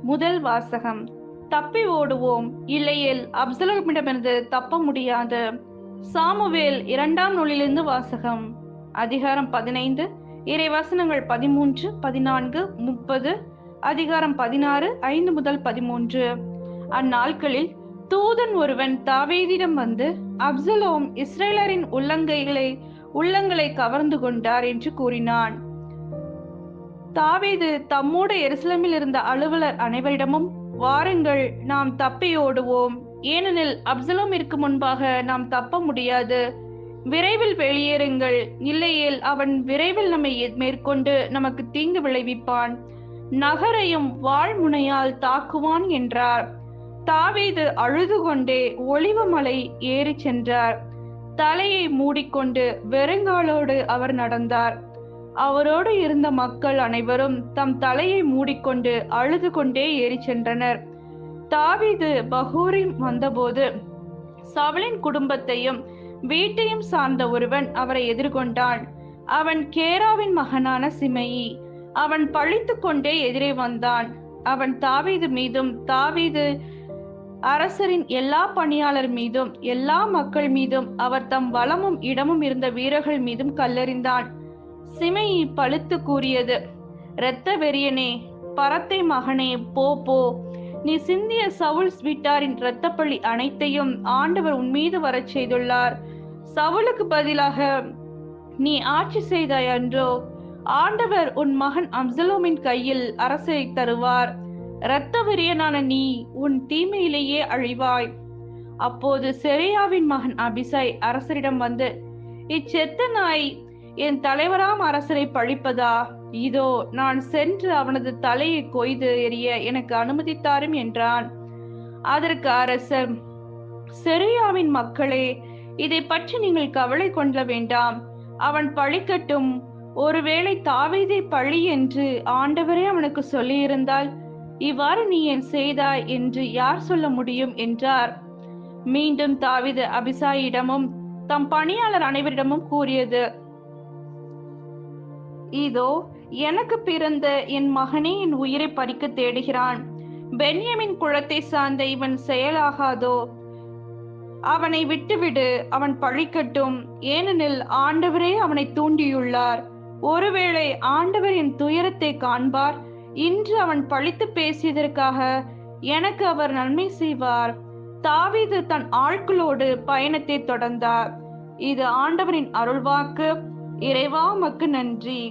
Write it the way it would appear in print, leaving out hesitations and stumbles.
முதல் வாசகம். தப்பி ஓடுவோம், இல்லையேல் அப்சலோமிடமிருந்து தப்ப முடியாது. சாமுவேல் 2ஆம் நூலிலிருந்து வாசகம். அதிகாரம் 15, இறைவசனங்கள் 13, 14, 30. அதிகாரம் 16, 5 முதல் 13. அந்நாட்களில் தூதன் ஒருவன் தாவீதிடம் வந்து, அப்சலோம் இஸ்ரேலரின் உள்ளங்களை கவர்ந்து கொண்டார் என்று கூறினான். தாவீது தம்மோடு எருசலேமில் இருந்த அலுவலர் அனைவரிடமும், வாருங்கள், நாம் தப்பி ஓடுவோம், ஏனெனில் அப்சலோமிற்கு முன்பாக நாம் தப்ப முடியாது. விரைவில் வெளியேறுங்கள், இல்லையேல் அவன் விரைவில் நம்மை மேற்கொண்டு நமக்கு தீங்கு விளைவிப்பான், நகரையும் வாழ்முனையால் தாக்குவான் என்றார். தாவீது அழுது கொண்டே ஒலிவமலை ஏறி சென்றார். தலையை மூடிக்கொண்டு வெறுங்காலோடு அவர் நடந்தார். அவரோடு இருந்த மக்கள் அனைவரும் தம் தலையை மூடிக்கொண்டு அழுது கொண்டே ஏறி சென்றனர். தாவீது பகூரிம் வந்தபோது சவுலின் குடும்பத்தையும் வீட்டையும் சார்ந்த ஒருவன் அவரை எதிர்கொண்டான். அவன் கேராவின் மகனான சிமெயி. அவன் பழித்து கொண்டே எதிரே வந்தான். அவன் தாவீது மீதும் தாவீது அரசரின் எல்லா பணியாளர் மீதும் எல்லா மக்கள் மீதும் அவர் தம் வலமும் இடமும் இருந்த வீரர்கள் மீதும் கல்லெறிந்தான். சிமெயி பழுத்து கூறியது, இரத்த வெறியனே, பரத்தை மகனே, போ போ, நீ சிந்திய சவுல் வீட்டாரின் இரத்தப்பழி அனைத்தையும் ஆண்டவர் உன்மீது வரச் செய்துள்ளார். சவுலுக்கு பதிலாக நீ ஆட்சி செய்தாய் அன்றோ? ஆண்டவர் உன் மகன் அப்சலோமின் கையில் அரசை தருவார். இரத்த வெறியனான நீ உன் தீமையிலேயே அழிவாய். அப்போது செரியாவின் மகன் அபிசாய் அரசரிடம் வந்து, இச்செத்த நாய் என் தலைவராம் அரசரை பழிப்பதா? இதோ நான் சென்று அவனது தலையை கொய்து எறிய எனக்கு அனுமதித்தாரும் என்றான். அதற்கு அரசர், செரியாவின் மக்களே, இதை பற்றி நீங்கள் கவலை கொள்ள வேண்டாம், அவன் பழிக்கட்டும். ஒருவேளை தாவீதை பழி என்று ஆண்டவரே அவனுக்கு சொல்லியிருந்தால் இவ்வாறு நீ ஏன் செய்தாய் என்று யார் சொல்ல முடியும் என்றார். மீண்டும் தாவீது அபிசாயிடமும் தம் பணியாளர் அனைவரிடமும் கூறியது, இதோ எனக்கு பிறந்த என் மகனே என் உயிரை பறிக்க தேடுகிறான். பென்யமின் குலத்தை சார்ந்த இவன் செயலாகாதோ? அவனை விட்டுவிடு, அவன் பழிக்கட்டும், ஏனெனில் ஆண்டவரே அவனை தூண்டியுள்ளார். ஒருவேளை ஆண்டவர் என் துயரத்தை காண்பார், இன்று அவன் பழித்து பேசியதற்காக எனக்கு அவர் நன்மை செய்வார். தாவீது தன் ஆட்களோடு பயணத்தை தொடர்ந்தார். இது ஆண்டவரின் அருள்வாக்கு. இறைவா, உமக்கு நன்றி.